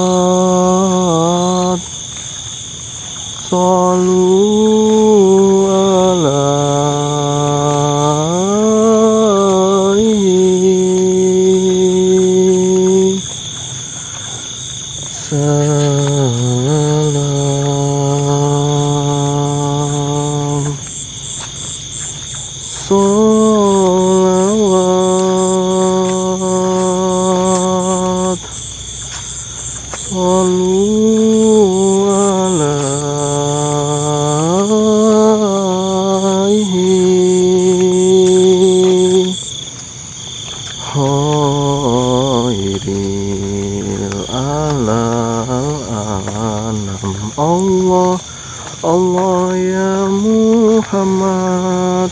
Sholawat Sallu alaihi salam. Sholawat Sallu alaihi khairil anam. Allah Allah ya Muhammad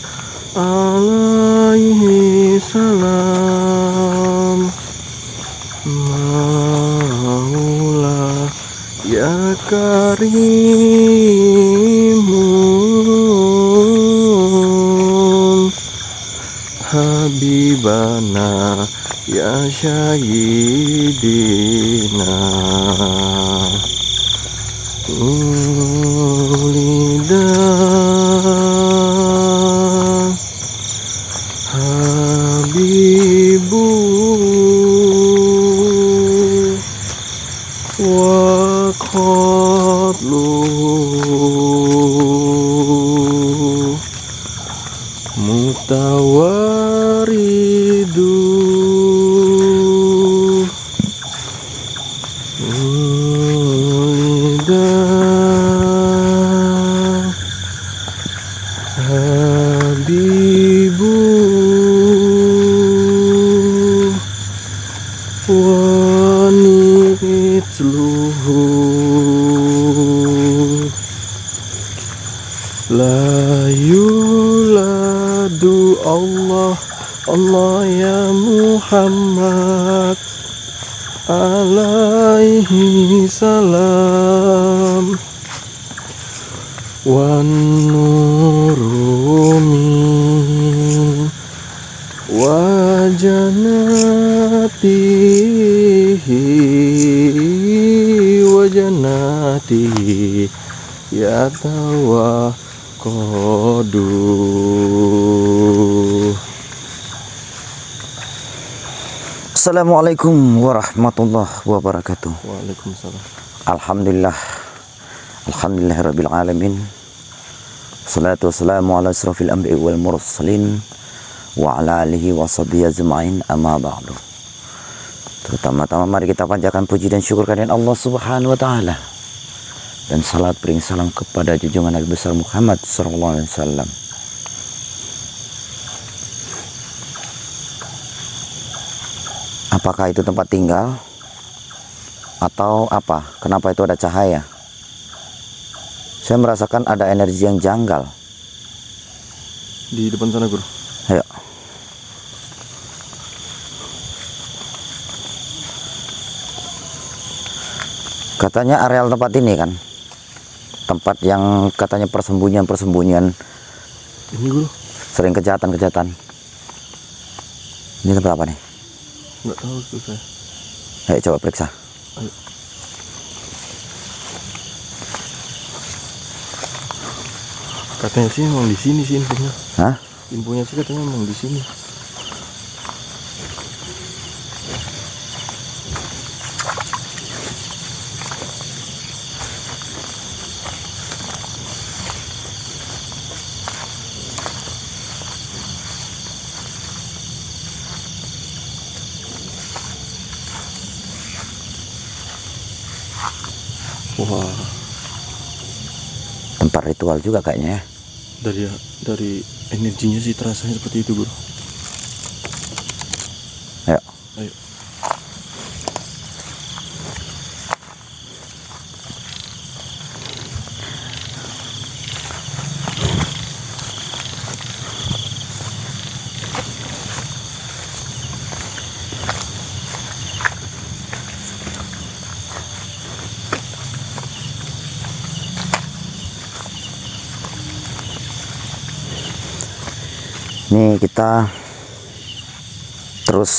alaihi salam. Maula ya karimun habibana ya syahidina ulida habibu wa qadlu mutawaridu ulida habibu wa nitluhu la yuladu. Allah Allah ya Muhammad alaihi salam. Wan nuru min wajanatihi ya tawaqqadu. Assalamualaikum warahmatullahi wabarakatuh. Waalaikumsalam. Alhamdulillah, alhamdulillahirabbil alamin. Salatu wassalamu ala asrofil anbiya'i wal mursalin wa ala alihi wa sahbihi ajma'in, amma ba'du. Terutama-tama mari kita panjatkan puji dan syukur kehadirat Allah Subhanahu wa taala. Dan salat bering salam kepada junjungan Nabi besar Muhammad sallallahu alaihi wasallam. Apakah itu tempat tinggal atau apa? Kenapa itu ada cahaya? Saya merasakan ada energi yang janggal Di depan sana, Guru. Ayo. Katanya areal tempat ini kan tempat yang katanya persembunyian Ini, Guru. sering kejahatan. Ini tempat apa nih? Nggak tahu tuh saya. Ayo coba periksa. Ayo. Katanya sih emang di sini sih infonya. Hah? Infonya sih katanya emang di sini. Wah, Tempat ritual juga kayaknya ya. dari energinya sih terasanya seperti itu, Guru. Ayo. Ayo. Ini kita terus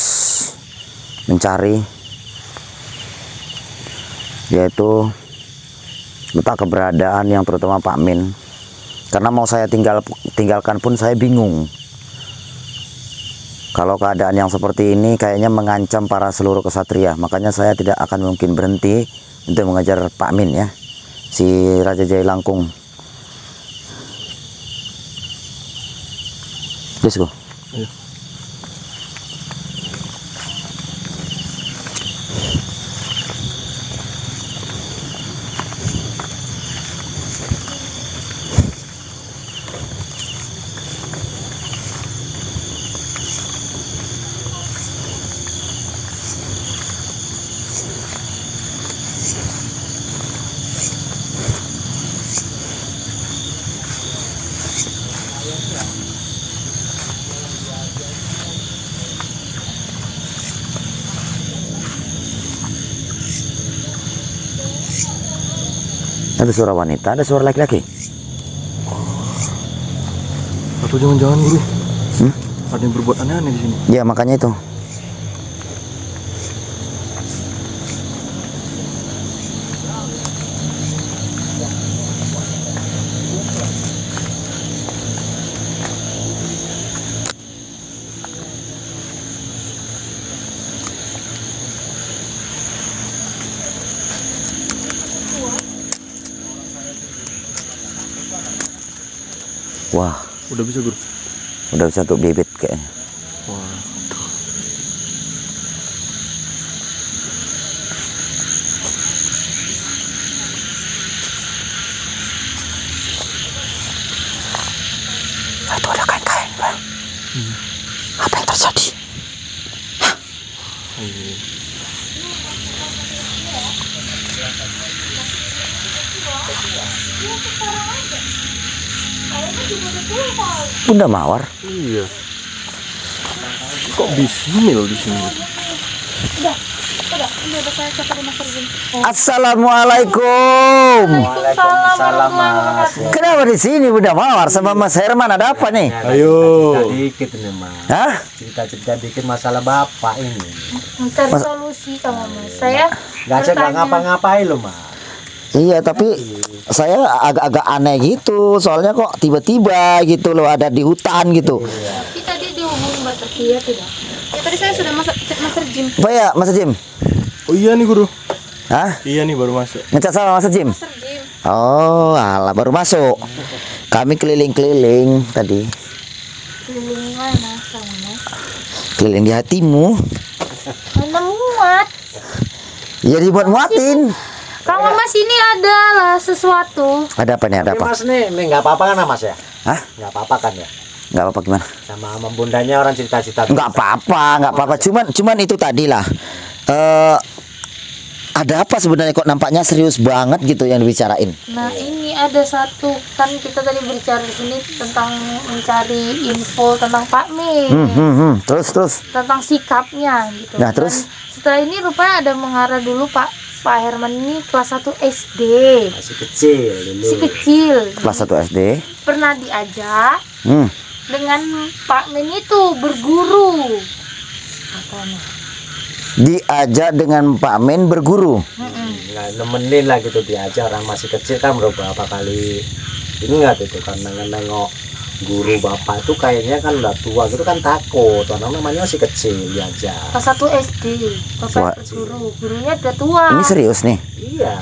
mencari, yaitu letak keberadaan yang terutama Pak Min. Karena mau saya tinggalkan pun saya bingung. Kalau keadaan yang seperti ini kayaknya mengancam para seluruh kesatria, makanya saya tidak akan mungkin berhenti untuk mengejar Pak Min ya, si Raja Jaya Langkung. Let's go. Ayo. Ada suara wanita, ada suara laki-laki. Atau jangan-jangan guru, ada yang berbuat aneh-aneh di sini. Ya makanya itu. Wah, Udah bisa guru. udah bisa untuk bibit kayaknya. Waduh. Itu ada kain-kain, Bang. Apa yang terjadi? Iya. Bunda Mawar. Iya. Kok bismil di sini? Udah saya cek ke Mas Rizin. Assalamualaikum. Waalaikumsalam Mas. Kenapa di sini Bunda Mawar sama Mas Herman, ada apa nih? Ayo. Cerita dikit nih Mas. Hah? Cerita-cerita dikit masalah bapak ini. Mencari solusi kamu Mas. Saya Gak cek bertanya. ngapa-ngapain lo Mas. Iya, tapi saya agak-agak aneh gitu. Soalnya kok tiba-tiba gitu loh ada di hutan gitu. Tapi tadi dihubungi Mbak Tetia tidak? Ya tadi saya sudah cek Mas Rizin. Apa ya, Mas Jim? Oh iya nih guru. Hah? Iya nih baru masuk. Ngecat sama Mas Jim? Mas Rizin. Oh, alah baru masuk. Kami keliling-keliling tadi. Keliling mana kamu Mas? Keliling di hatimu. Mana muat? Ya dibuat muatin. Kamu Mas ini adalah sesuatu. Ada apa nih? Ada Tapi apa? Mas nih nggak apa-apa kan Mas ya? Hah? Nggak apa-apa kan ya? Nggak apa-apa gimana? Sama bundanya orang cerita-cerita. Nggak apa-apa, nggak apa-apa. Cuman itu tadi lah. Ada apa sebenarnya kok nampaknya serius banget gitu yang dibicarain? Nah ini ada satu kan kita tadi berbicara di sini tentang mencari info tentang Pak Min. Terus. Tentang sikapnya gitu. Nah, terus? Dan setelah ini rupanya ada mengarah dulu Pak Herman ini kelas 1 SD. Masih kecil dulu. Si kecil. Kelas 1 SD. Pernah diajak Hmm. dengan Pak Min itu berguru. Katanya. Diajak dengan Pak Min berguru. Nggak nemenin lah gitu diajar orang masih kecil kan beberapa kali. Ini nggak gitu karena nengok guru bapak itu kayaknya kan udah tua gitu kan takut. Orang namanya masih kecil diajar. Kelas 1 SD. Wah. Bapak berguru. Gurunya udah tua. Ini serius nih. Iya.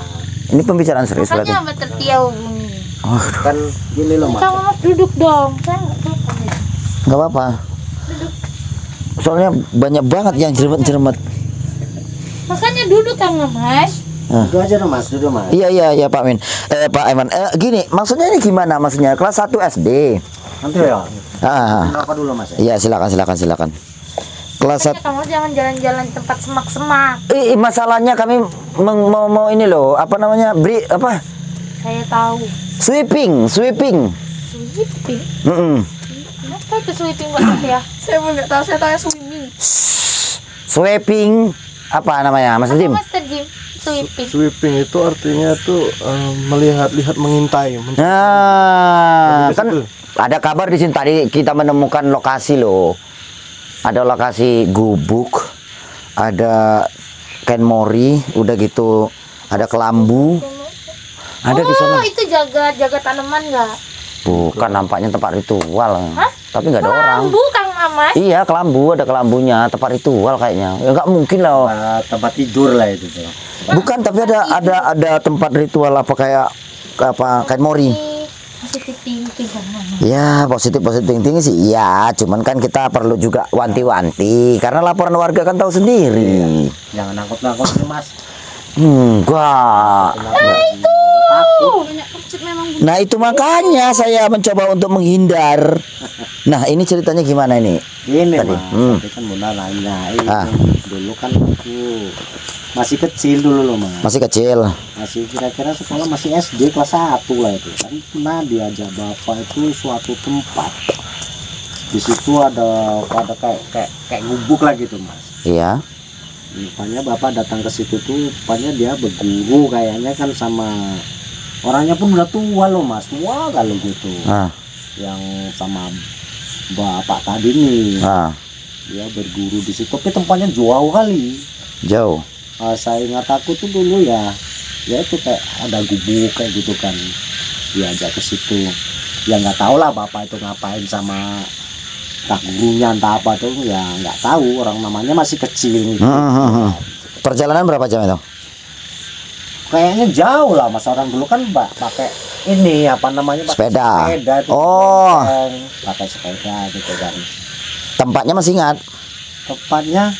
Ini pembicaraan serius berarti. Makanya Mbak Tetia hubungi. Oh, Kan gini loh Mas. Kamu Mas duduk dong. Saya nggak apa-apa. nggak apa-apa. Soalnya banyak banget yang jeremet-jeremet. Makanya duduk kan Mas. Duduk aja dong Mas, duduk Mas. Iya Pak Min. Pak Aiman. Gini, maksudnya ini gimana? Maksudnya kelas 1 SD. Nanti ya. Ah, Apa dulu Mas ya? iya silakan. Kelas 1. Makanya kamu jangan jalan-jalan tempat semak-semak. Masalahnya kami mau ini loh, apa namanya? Apa? Saya tahu. Sweeping. Sweeping. Kenapa itu sweeping Mbak ya? Saya pun nggak tahu. Saya tahu swimming. Sweeping apa namanya, Mas Jim? Mas Jim. Sweeping. Sweeping itu artinya tuh melihat-lihat, mengintai. Nah, Lebih ke kan situ. ada kabar di sini tadi kita menemukan lokasi loh. ada lokasi gubuk, ada Ken Mori, udah gitu ada kelambu, ada di sana. Oh, itu jaga tanaman nggak? Bukan, nampaknya tempat ritual. Hah? Tapi nggak ada orang. Kelambu, Kang Mamas. Iya, kelambu, ada kelambunya, tempat ritual kayaknya. Ya nggak mungkin lah. Tempat tidur lah itu tuh. Bukan, tapi ada tempat ritual apa kayak Ken Mori. Positif thinking, Kang Mamas. Ya, positif thinking sih. Iya, cuman kan kita perlu juga wanti-wanti karena laporan warga kan tahu sendiri. Jangan nangkut-nangkut nih, Mas. Enggak. Takut. Nah, itu makanya saya mencoba untuk menghindar. Nah, ini ceritanya gimana ini? Ini Tadi, Mas, tadi kan Bunda nanya, Ah. dulu kan aku masih kecil dulu loh Mas. Masih kecil. Masih kira-kira sekolah masih SD kelas 1 lah itu. Kan pernah diajak bapak itu suatu tempat. Di situ ada kayak gubuk lah gitu Mas. Iya. Rupanya bapak datang ke situ tuh, rupanya dia berguru kayaknya kan sama orangnya pun udah tua loh Mas, tua kalau gitu. Ah, Yang sama bapak tadi nih, ah, dia berguru di situ, tapi tempatnya jauh kali. jauh. Saya ingat aku tuh dulu ya itu kayak ada gubuk kayak gitu kan, diajak ke situ. Ya nggak tahu lah bapak itu ngapain sama tak gurunya entah apa tuh ya nggak tahu, orang namanya masih kecil gitu. Perjalanan berapa jam itu? Kayaknya jauh lah Mas, orang dulu kan pakai ini apa namanya, pakai Sepeda. sepeda tuh, Oh. pakai sepeda gitu kan. Tempatnya masih ingat? Tepatnya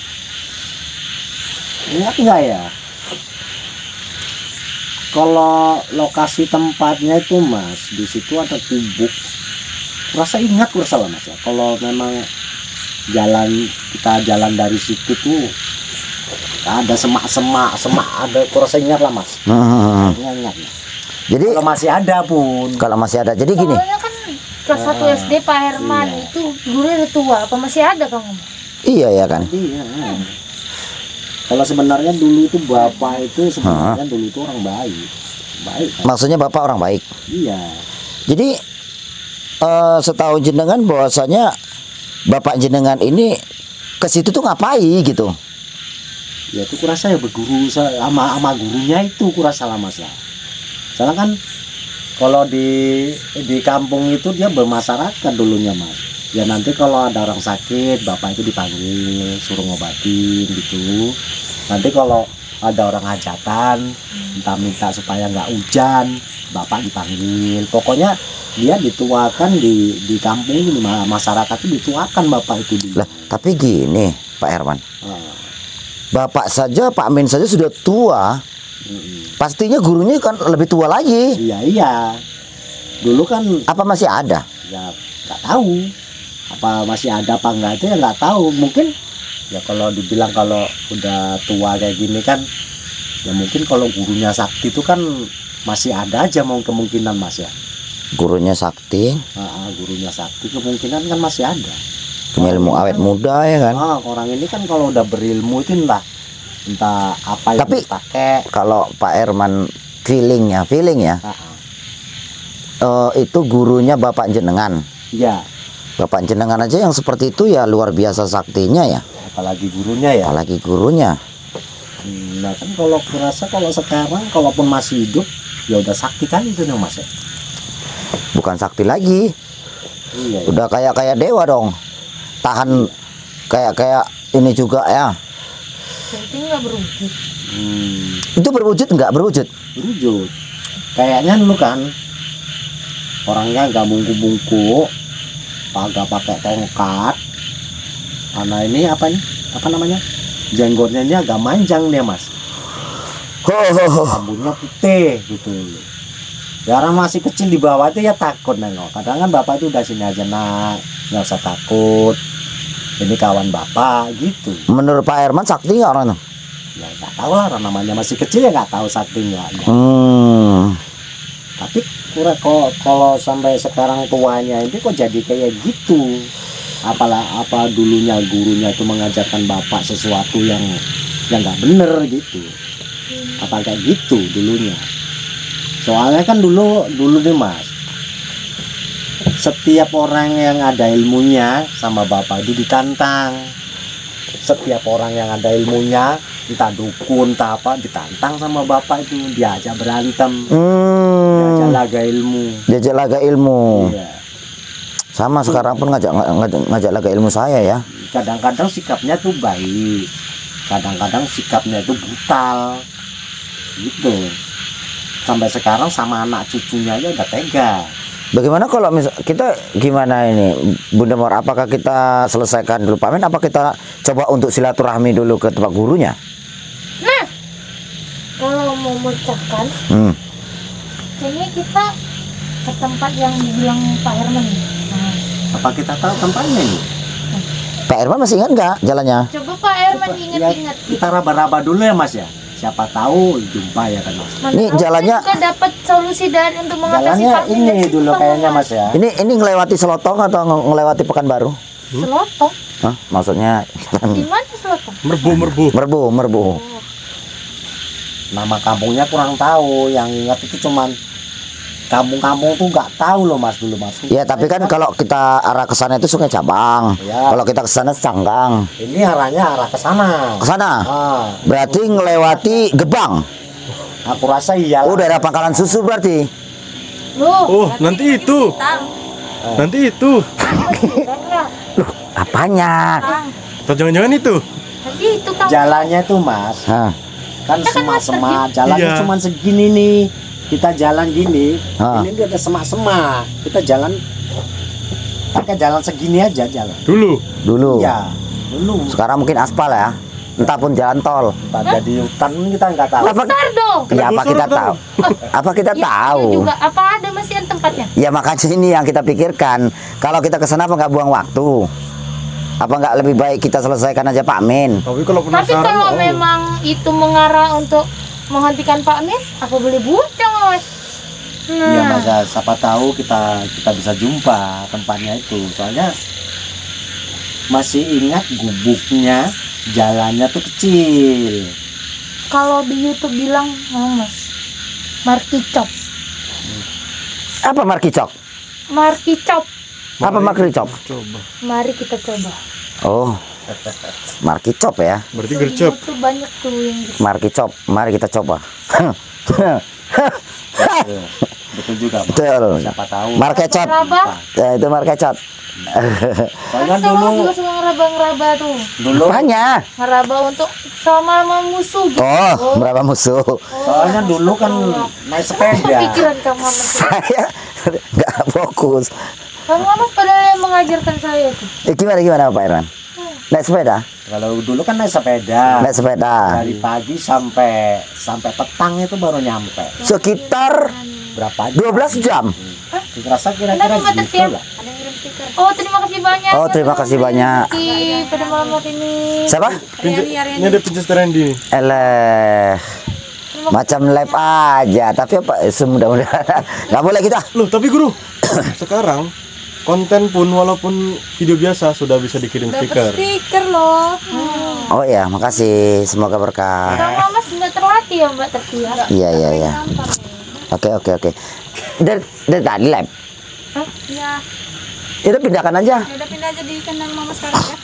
ingat nggak ya? Kalau lokasi tempatnya itu Mas, di situ ada gubuk. Kurasa ingat kurasa lah Mas ya. Kalau memang kita jalan dari situ tuh ada semak ada, kurasa ingat lah Mas. Ingat. Jadi Kalau masih ada pun. kalau masih ada, jadi gini. Soalnya kan kelas 1 SD Pak Herman Iya. itu gurunya udah tua, apa masih ada Kang Mamas? Iya ya kan. Iya. Kalau sebenarnya dulu itu bapak itu sebenarnya dulu itu orang baik, kan? Maksudnya bapak orang baik. Iya. Jadi setahu jenengan bahwasanya bapak jenengan ini ke situ tuh ngapain gitu? Ya itu kurasa ya berguru sama gurunya itu kurasa lah Mas lah. Soalnya kan kalau di kampung itu dia bermasyarakat dulunya Mas. Ya nanti kalau ada orang sakit bapak itu dipanggil suruh ngobatin gitu. Nanti kalau ada orang hajatan entah minta supaya nggak hujan bapak dipanggil. Pokoknya dia dituakan di kampung ini, masyarakat itu dituakan bapak itu dulu. Lah, tapi gini Pak Herman. Ah, Bapak saja, Pak Min saja sudah tua. Pastinya gurunya kan lebih tua lagi. iya. Dulu kan Apa masih ada? ya nggak tahu apa masih ada apa enggak itu ya nggak tahu. Mungkin ya kalau dibilang kalau udah tua kayak gini kan ya mungkin kalau gurunya sakti itu kan masih ada aja mau kemungkinan Mas ya. Gurunya sakti, Gurunya sakti kemungkinan kan masih ada. penyelmu awet muda ya kan. Orang ini kan kalau udah berilmu itu entah apa yang Tapi dipakai. kalau Pak Herman feeling ya, Ah, itu gurunya bapak jenengan. iya, Bapak jenengan aja yang seperti itu ya luar biasa saktinya ya. apalagi gurunya ya. Apalagi gurunya. Nah kan kalau kurasa kalau sekarang kalaupun masih hidup ya udah sakti kali itu nih Mas ya. Bukan sakti lagi. Iya. Udah kayak dewa dong. Tahan kayak ini juga ya. Jadi nggak berwujud. Itu berwujud nggak berwujud? Berwujud. Kayaknya dulu kan orangnya nggak bungku-bungku, agak pakai tongkat. Karena ini apa namanya? Jenggotnya ini agak manjang nih Mas. Rambutnya putih gitu. Ya orang masih kecil di bawah itu ya takut nengok. Kadang kan bapak itu udah sini aja nak, nggak usah takut. Ini kawan bapak gitu. Menurut Pak Herman sakti nggak orang itu? Ya nggak tahu lah, orang namanya masih kecil ya nggak tahu sakti nggak. Tapi kalau sampai sekarang tuanya ini kok jadi kayak gitu. Apa dulunya gurunya itu mengajarkan bapak sesuatu yang nggak bener gitu. Apa kayak gitu dulunya. Soalnya kan dulu nih Mas, setiap orang yang ada ilmunya sama bapak itu ditantang. Setiap orang yang ada ilmunya, entah dukun, entah apa, ditantang sama bapak itu, diajak berantem, diajak laga ilmu. Diajak laga ilmu. Iya. Sama sekarang pun ngajak laga ilmu saya ya. Kadang-kadang sikapnya tuh baik, kadang-kadang sikapnya itu brutal, gitu. Sampai sekarang sama anak cucunya aja udah tega. Bagaimana kalau kita gimana ini Bunda Mor, apakah kita selesaikan dulu Pak Min, apa kita coba untuk silaturahmi dulu ke tempat gurunya? Nah, kalau mau mengucapkan, kayaknya kita ke tempat yang dibilang Pak Herman. Nah, Apa kita tahu tempatnya ini? Pak Herman masih ingat nggak jalannya? coba Pak Herman Ya, ingat-ingat. kita raba-raba dulu ya Mas ya. Siapa tahu jumpa ya kan Mas. Mana Ini tahu jalannya- kita dapat solusi dari untuk mengatasi Jalannya Pak Min ini dari situ, dulu kayaknya Mas ya. Ini ngelewati Selotong atau ngelewati Pekanbaru? Selotong. Hah? Maksudnya Di mana Selotong? Merbu. Nama kampungnya kurang tahu, yang ingat itu cuman kampung-kampung tuh nggak tahu loh Mas dulu Mas. Ya tapi kan kalau kita arah ke sana itu Sungai Cabang. Ya. Kalau kita ke sana Canggang. Ini arahnya arah ke sana. Ke sana. Ah, Berarti ngelewati Gebang. aku rasa iya. Oh, daerah Pangkalan Susu berarti. Loh, Oh, nanti itu. Nanti itu. Loh, apanya? Atau jangan-jangan itu? Nanti itu kan Jalannya tuh Mas, Hah. kan semak-semak, jalannya Iya. cuman segini nih. Kita jalan gini, Ah. ini dia ada semak-semak. Kita jalan pakai jalan segini aja jalan. Dulu. Dulu. Iya, dulu. Sekarang mungkin aspal ya. Entah pun jalan tol. Tak jadi hutan kita nggak tahu. besar dong. Ya apa gusur kita atau? tahu? Apa kita Ya, tahu? iya juga. Apa ada masih yang tempatnya? Ya makanya ini yang kita pikirkan. Kalau kita ke sana apa nggak buang waktu? Apa nggak lebih baik kita selesaikan aja Pak Min? Tapi kalau Tapi penasaran, kalau oh. memang itu mengarah untuk menghentikan Pak Min, apa boleh buat dong Mas? Iya Nah, Mas, ya, siapa tahu kita bisa jumpa tempatnya itu. Soalnya masih ingat gubuknya, jalannya tuh kecil. kalau di YouTube bilang, oh Mas, Markicop. Apa Markicop? Markicop. Apa Markicop? Coba. Mari kita coba. Oh, Markicop ya. Berarti Tuh, di gercep. YouTube banyak tuh yang gitu. Markicop. Mari kita coba. Betul, betul juga Mas. Betul. Siapa tahu. Markecot. Ngeraba. Ya, itu Markecot. Soalnya Kan dulu juga suka ngeraba-ngeraba tuh. Apanya? Ngeraba untuk sama musuh gitu. Oh, berapa musuh? soalnya dulu kan naik sepeda. Pikiran kamu Mas. Saya nggak fokus. Kamu Mas padahal yang mengajarkan saya tuh. Gimana Pak Irwan? Naik sepeda? Kalau dulu kan naik sepeda. Naik sepeda. Dari pagi sampai petang itu baru nyampe. Sekitar Berapa? 12 jam. Rasa kira-kira Kenapa Mbak gitu Tetia? lah. Oh, terima kasih banyak. Oh, terima kasih banyak. Pada malam hari ini. Siapa? Ini ada Princess Trendy nih. Eleh. Macam lab aja, tapi apa semudah-mudahan nggak boleh kita. Loh, tapi guru, sekarang konten pun walaupun video biasa sudah bisa dikirim stiker. Stiker loh. Oh ya, makasih. Semoga berkah. Kamu Mas nggak terlatih ya Mbak Tetia? Iya. Oke. Dari tadi lab. Hah? Iya. Itu pindahkan aja. Ya udah pindah aja di kandang Mama sekarang ya.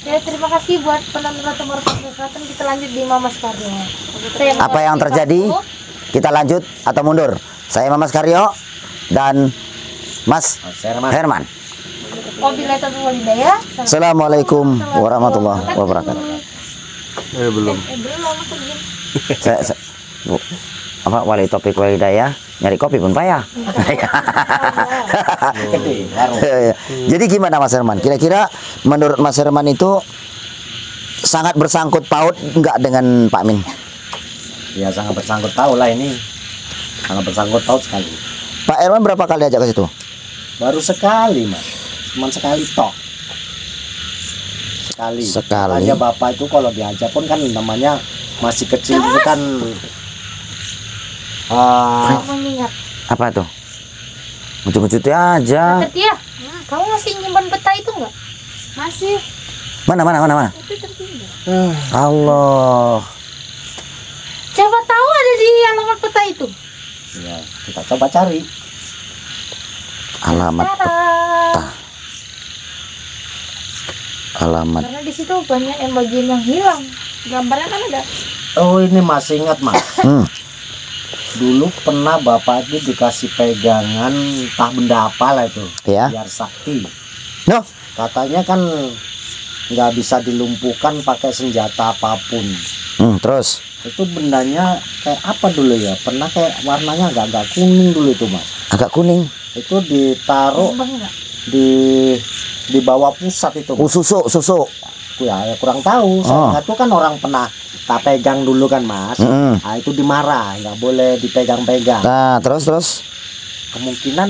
Ya terima kasih buat penonton Tomor Kesehatan. Kita lanjut di Mama sekarang. Apa yang terjadi? Kita lanjut atau mundur? Saya Mamas Karyo dan Mas Herman. Wabillahi taufiq wal hidayah. Assalamualaikum warahmatullahi wabarakatuh. Belum. Belum Mas segini. Saya Bu, apa wali topik wali daya nyari kopi pun payah. Gede, warung. Jadi gimana Mas Herman? Kira-kira menurut Mas Herman itu sangat bersangkut paut enggak dengan Pak Min? Ya sangat bersangkut tahu lah ini. Sangat bersangkut tahu sekali. Pak Herman berapa kali ajak ke situ? Baru sekali Mas. Cuman sekali toh. Sekali. Makanya bapak itu kalau diajak pun kan namanya masih kecil itu kan Mengingat. Apa tuh? Ngucut-ngucut aja. Tetia, kamu masih nyimpan peta itu enggak? Masih. Mana? Itu tertinggal. Allah. Siapa tahu ada di alamat peta itu. ya kita coba cari. Alamat peta. Alamat. Karena di situ banyak yang bagian yang hilang. Gambarnya kan ada. Oh ini masih ingat mas. Dulu pernah bapak itu dikasih pegangan entah benda apa lah itu. Ya. Biar sakti. No. Katanya kan nggak bisa dilumpuhkan pakai senjata apapun. Terus. Itu bendanya kayak apa dulu ya? Pernah kayak warnanya agak kuning dulu itu mas. Agak kuning. Itu ditaruh Bang enggak? di bawah pusat itu. Susu. Ya kurang tahu. Saya tuh kan orang pernah tak pegang dulu kan mas. Nah itu dimarah, nggak boleh dipegang-pegang. Nah terus. Kemungkinan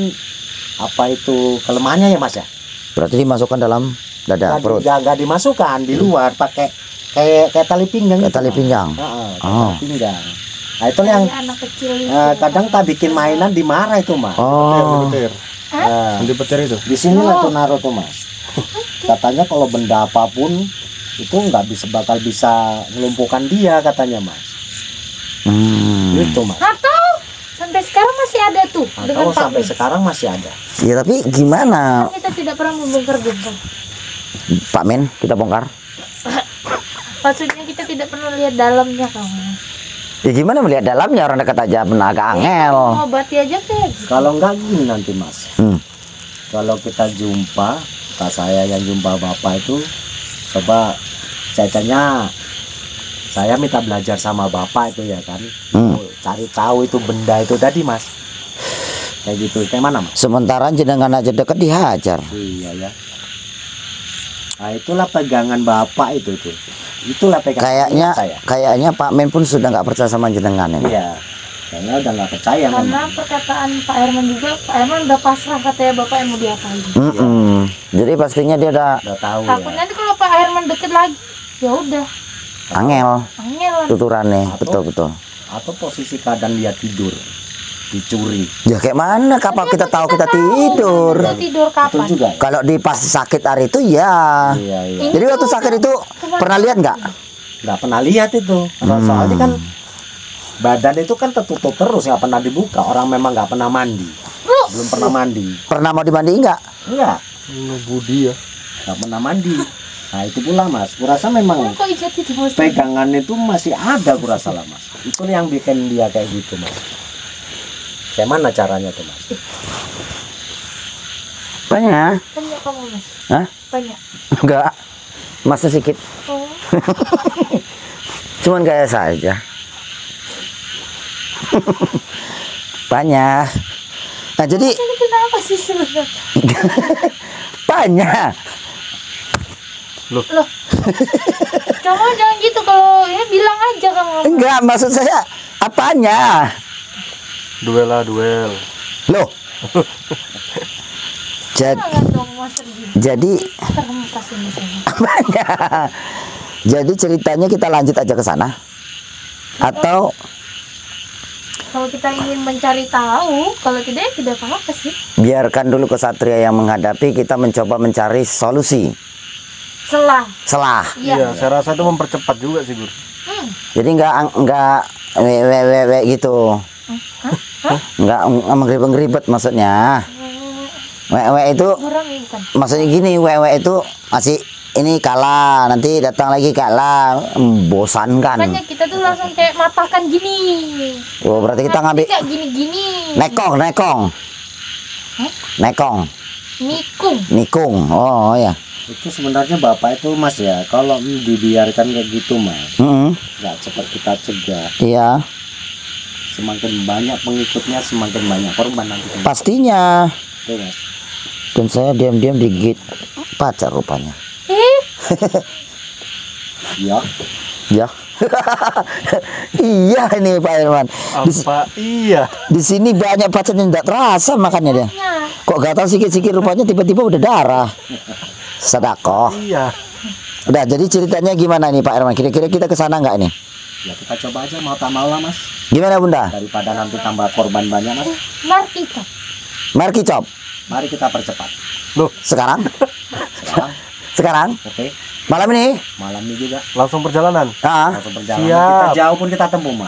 apa itu kelemahannya ya mas ya? Berarti dimasukkan dalam dada perut. Nggak dimasukkan di luar, pakai kayak tali pinggang. Kayak tali pinggang. Tali pinggang. Nah itu yang Kayak anak kecil itu. kadang tak bikin mainan dimarah itu mas. Petir. Nah, Di petir itu. di sini lah tuh naruh tuh mas. Katanya kalau benda apapun itu bakal bisa melumpuhkan dia katanya mas. Itu mas. Atau sampai sekarang masih ada tuh dengan Atau Pak sampai Min. sekarang masih ada. Ya tapi gimana Kita tidak pernah membongkar gembong. Pak Men, kita bongkar. Maksudnya kita tidak pernah lihat dalamnya kamu. Ya gimana melihat dalamnya, orang dekat aja pernah agak angel. Mengobati aja kayak gitu. Kalau enggak gini nanti mas. Kalau kita jumpa, saya yang jumpa bapak itu, coba cacanya saya minta belajar sama bapak itu ya kan. Cari tahu itu benda itu tadi mas. Kayak gitu, kayak mana mas? Sementara jenengan aja dekat dihajar. Iya ya. Nah itulah pegangan bapak itu tuh. Itulah pegangan saya. Kayaknya Pak Men pun sudah nggak percaya sama jenengan ini. Iya. Kayaknya udah nggak percaya Karena memang. perkataan Pak Herman juga, Pak Herman udah pasrah katanya bapak yang mau diapain. Jadi pastinya dia udah Udah tahu Takut ya. nanti kalau Pak Herman deket lagi, ya udah, angel angelan. tuturannya. Atau- Betul. Atau posisi keadaan dia tidur, dicuri. Ya kayak mana kapal kita tahu kita tidur. Itu tidur Itu kapan? juga. Kalau di pas sakit hari itu ya. Iya iya. Ini Jadi waktu tuh sakit itu pernah lihat nggak? Nggak pernah lihat itu. Soalnya kan badan itu kan tertutup terus, nggak pernah dibuka. Orang memang nggak pernah mandi. Belum pernah mandi. Pernah mau dimandiin nggak? Enggak. Budi ya. Nggak pernah mandi. Nah itu pula mas. Kurasa memang Kok ijat itu mas? pegangan itu masih ada kurasa lah mas. Itu yang bikin dia kayak gitu mas. Kayak mana caranya tuh mas? Banyak. Banyak kamu mas? Hah? Banyak. Enggak. Masih sedikit. Oh. Cuman kayak saja. Banyak. Nah jadi Ini kenapa sih sebenarnya? banyak. Loh, kamu jangan gitu, kalau ya bilang aja kamu. Enggak, maksud saya apanya? Duel lah, duel. Loh. Jangan dong mas Sergi. Jadi Terhempas ini saya. banyak. Jadi ceritanya kita lanjut aja ke sana. Atau Kalau kita ingin mencari tahu, kalau tidak ya tidak apa-apa sih. biarkan dulu kesatria yang menghadapi, kita mencoba mencari solusi. Selah. Iya. Saya rasa itu mempercepat juga sih, Gur. Jadi enggak we gitu. Enggak mengeribet maksudnya. Wewe itu Kurang ya bukan? maksudnya gini, wewe itu masih ini kalah, nanti datang lagi kalah, membosankan. Makanya kita tuh langsung kayak matahkan gini. Oh, berarti kita ngambil Nggak gini-gini. nekong. Hah? Nekong, Nikung. nikung. Oh ya. Itu sebenarnya bapak itu mas ya, kalau dibiarkan kayak gitu mas, nggak cepat kita cegah, Iya, semakin banyak pengikutnya semakin banyak korban nanti. pastinya. Tuh mas. Dan saya diam-diam digigit pacar rupanya. Ya. Ya. Iya ini Pak Irman. Apa? Iya. Di sini banyak pacar yang tidak terasa makanya dia. Nah, Kok gatal sikit-sikit rupanya tiba-tiba udah darah. Sedekah. Iya. Udah, jadi ceritanya gimana nih Pak Irman? Kira-kira kita ke sana nggak nih? Ya kita coba aja, mau tak mau lah mas, Gimana Bunda? daripada nanti tambah korban banyak mas. mari kita. Marki Cop. Mari kita percepat. Loh, Sekarang? Sekarang, Sekarang? oke, Malam ini? malam ini juga langsung perjalanan. langsung perjalanan. Siap. Kita jauh pun kita tempuh mas.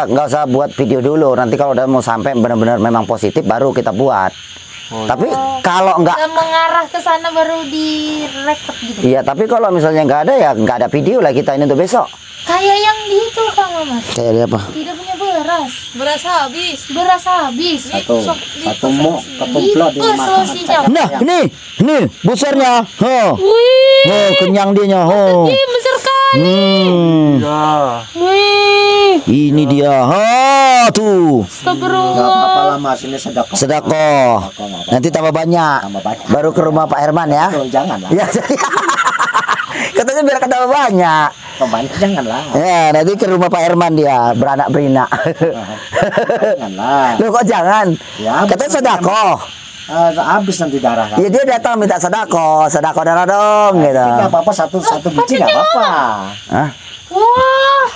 Nggak usah buat video dulu. Nanti kalau udah mau sampai benar-benar memang positif baru kita buat. Tapi kalau nggak, Udah mengarah ke sana baru direkod gitu. iya, tapi kalau misalnya nggak ada ya nggak ada video lah kita ini untuk besok. Kayak yang di itu Kang Mas. Kayak dia apa? Tidak punya beras. Beras habis. Beras habis. Satu mau ketumplot di Itu solusinya. Nah, ini besarnya. Oh, Wih, oh kenyang dia. Oh. besar sekali. Ya. Wih, Ini dia. Oh, tuh. astagfirullah. Nggak apa-apa lah Mas, ini sedekah. Sedekah. Nanti tambah banyak. Tambah banyak. Baru ke rumah Pak Herman ya. Tuh, jangan lah. Ya, katanya biar tambah banyak. Kebanyak jangan lah. Ya, nanti ke rumah Pak Herman dia beranak berinak. Jangan lah. Loh kok jangan? Ya, Katanya sedekah. Habis nanti darah kan. Ya dia datang minta sedekah darah dong gitu. Nggak apa-apa, satu biji nggak apa-apa. Hah? Wah,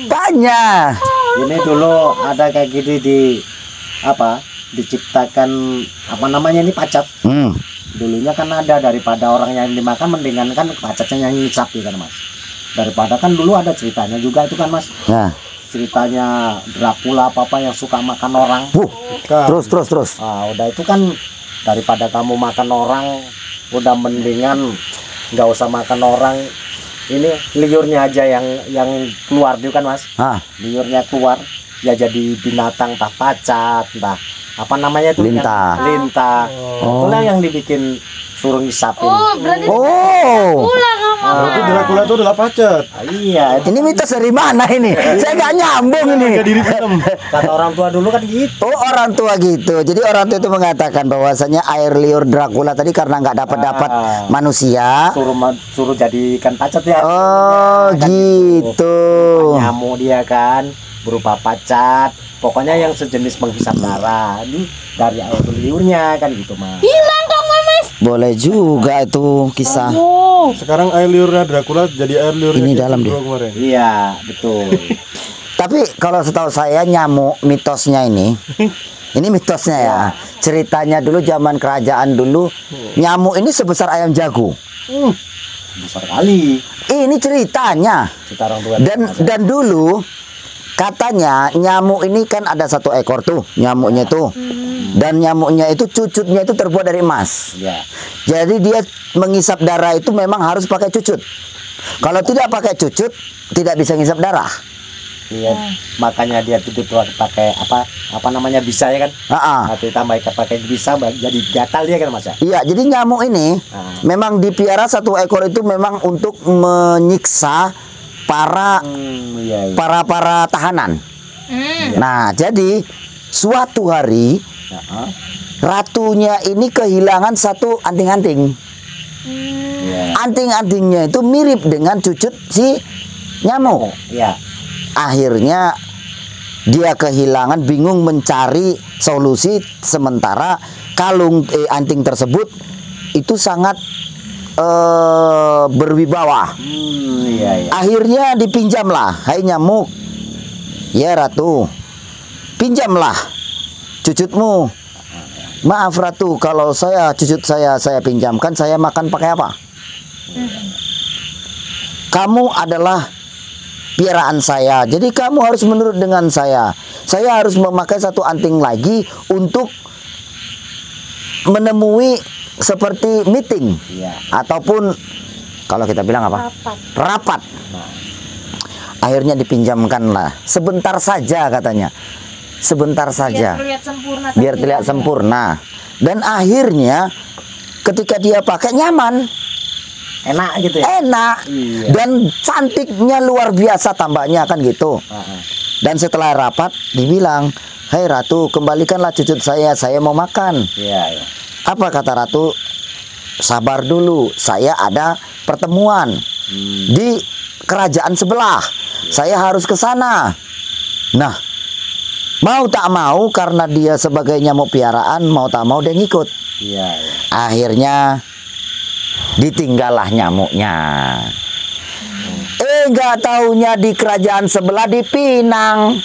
Tanya. Ini dulu ada kayak gini di apa? Diciptakan apa namanya ini pacat. Dulunya kan ada, daripada orang yang dimakan mendingan kan pacatnya yang nyisap gitu kan Mas. Daripada kan dulu ada ceritanya juga itu kan Mas. Nah, Ceritanya Dracula apa yang suka makan orang. terus. Ah, udah itu kan daripada kamu makan orang, udah mendingan nggak usah makan orang. Ini liurnya aja yang keluar itu kan Mas. Ah, Liurnya keluar ya jadi binatang, entah pacat, entah apa namanya itu Lintah. Lintah. Itulah yang dibikin suruh ngisapin. oh berarti oh. pulang Kang Berarti Mas. Dracula itu adalah pacet. Ah, iya, Ini mitos dari mana ini? Saya nggak nyambung ini. Jadi film. kata orang tua dulu kan gitu. Oh, orang tua gitu. Jadi orang tua itu mengatakan bahwasanya air liur Dracula tadi karena nggak dapat manusia. Suruh jadikan pacat ya. Oh, Kan gitu. Nyamuk dia kan berupa pacat. Pokoknya yang sejenis penghisap darah. Ini dari air liurnya kan gitu Mas. Hilang Kang Mas. Boleh juga itu kisah. Oh, Sekarang air liurnya Dracula jadi air liurnya Ini Kiai dalam Sugro dia. kemarin. Iya, betul. Tapi kalau setahu saya nyamuk mitosnya ini mitosnya ya. Ceritanya dulu zaman kerajaan dulu nyamuk ini sebesar ayam jago. Besar kali. Ini ceritanya. Cerita orang tua. Dan dulu katanya nyamuk ini kan ada satu ekor tuh nyamuknya tuh. Dan nyamuknya itu cucutnya itu terbuat dari emas. Ya. Jadi dia mengisap darah itu memang harus pakai cucut. Kalau tidak pakai cucut tidak bisa ngisap darah. Iya, makanya dia tuh pakai apa namanya bisa ya kan? Nanti tambah pakai bisa jadi gatal dia kan Mas ya. Iya, jadi nyamuk ini memang dipiara satu ekor itu memang untuk menyiksa para tahanan. Nah, jadi suatu hari ratunya ini kehilangan satu anting-anting. Anting-antingnya itu mirip dengan cucut si nyamuk. Iya. Akhirnya dia kehilangan, bingung mencari solusi, sementara kalung anting tersebut itu sangat berwibawa. Iya. Akhirnya dipinjamlah, hai nyamuk, ya ratu, pinjamlah cucutmu. Maaf ratu, kalau cucut saya pinjamkan, saya makan pakai apa? Kamu adalah piaraan saya, jadi kamu harus menurut dengan saya. Saya harus memakai satu anting lagi untuk menemui seperti meeting, ataupun kalau kita bilang apa? Rapat. Akhirnya dipinjamkanlah, sebentar saja katanya, sebentar saja, biar terlihat sempurna. Dan akhirnya ketika dia pakai nyaman, enak gitu ya. Enak. Iya. Dan cantiknya luar biasa tambahnya kan gitu. Dan setelah rapat dibilang, "Hei ratu, kembalikanlah cucut saya mau makan." Iya. Apa kata ratu? Sabar dulu, saya ada pertemuan di kerajaan sebelah. Saya harus ke sana. Nah, mau tak mau karena dia sebagai nyamuk piaraan, mau tak mau dia ngikut. Iya. Akhirnya ditinggallah nyamuknya. Nggak taunya di kerajaan sebelah dipinang,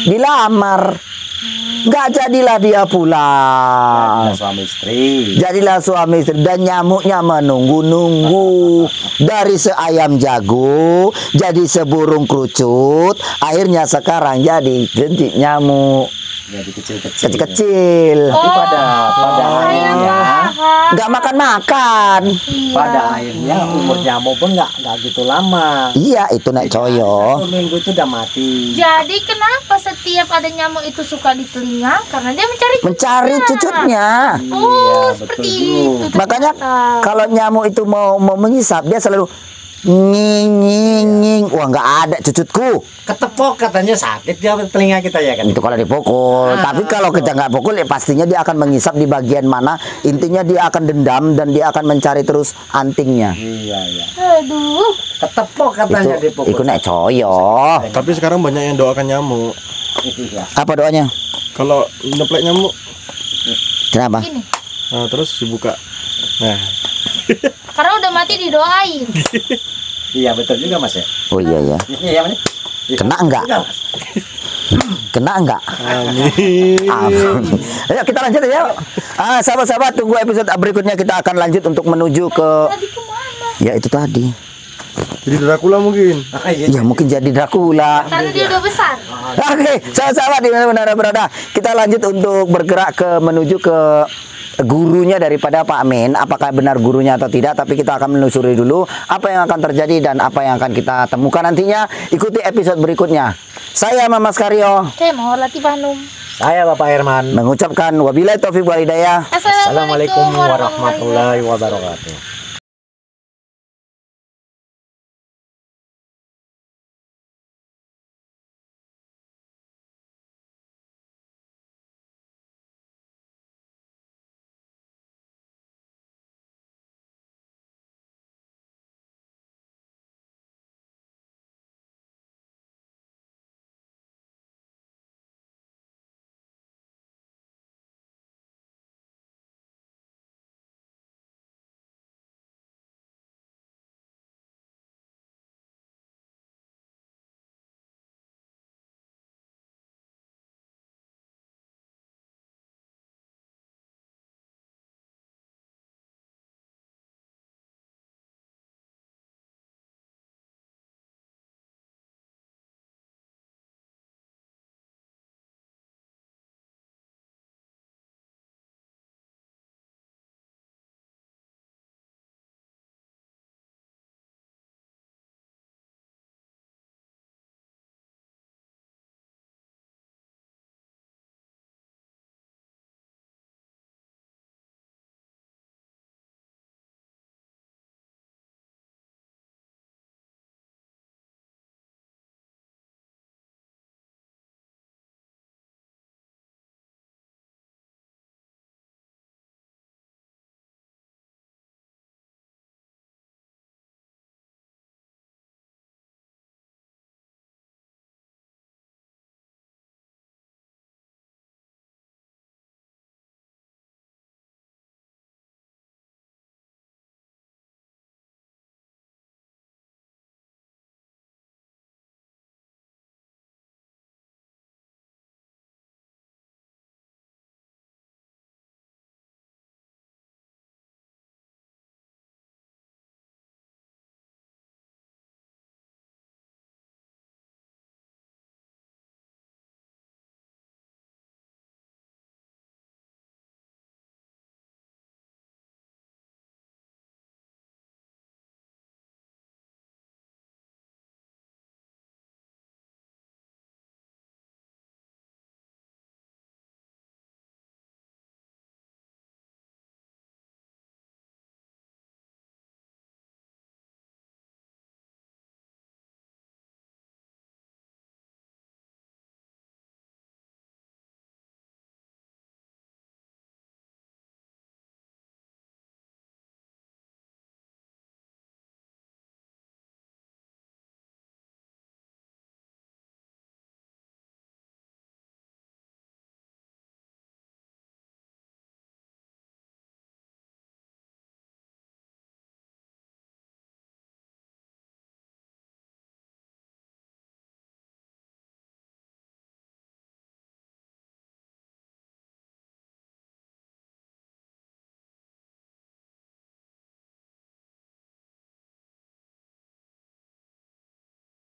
dilamar. Nggak jadilah dia pulang. Jadilah suami istri. Dan nyamuknya menunggu-nunggu. Dari seayam jago jadi seburung kerucut. Akhirnya sekarang jadi jentik nyamuk. Jadi kecil-kecil. Kecil-kecil. Tapi pada saya akhirnya paham. Nggak makan-makan. Iya. pada akhirnya umur nyamuk pun nggak gitu lama. Iya, itu Nek Coyo. 1 minggu itu udah mati. Jadi kenapa setiap ada nyamuk itu suka di telinga? Karena dia mencari Mencari cucutnya. Oh, Iya, seperti betul, itu. Bu. Makanya ternyata. kalau nyamuk itu mau mengisap, dia selalu nging nging nging. Wah, nggak ada cucutku. Ketepok katanya sakit dia telinga kita ya kan. Itu kalau dipukul. Tapi kalau kita nggak pukul, ya pastinya dia akan mengisap di bagian mana. Intinya dia akan dendam dan dia akan mencari terus antingnya. Iya, iya. Aduh. Ketepok katanya Itu dipukul. Nek Coyo. Tapi sekarang banyak yang doakan nyamuk. Iya. Apa doanya? Kalau neplek nyamuk, Kenapa? Gini. nah, terus dibuka. Nah, Karena udah mati didoain. Iya betul juga Mas ya. Oh iya ya. Iya Mas. Iya. Kena enggak? Juga, Mas. Kena enggak? amin. Ayo kita lanjut ya. Sahabat-sahabat, tunggu episode berikutnya, kita akan lanjut untuk menuju ke Tadi kemana? ya itu tadi. Jadi Dracula mungkin. Iya. Ya mungkin jadi Dracula. Karena dia udah besar. Oke, sahabat-sahabat di mana berada, kita lanjut untuk bergerak ke menuju ke gurunya daripada Pak Amin. Apakah benar gurunya atau tidak, tapi kita akan menelusuri dulu apa yang akan terjadi dan apa yang akan kita temukan nantinya. Ikuti episode berikutnya. Saya Mamas Karyo Saya mau latih Hanum. Saya Bapak Herman. mengucapkan wabillahi taufiq wal hidayah. Assalamualaikum warahmatullahi wabarakatuh.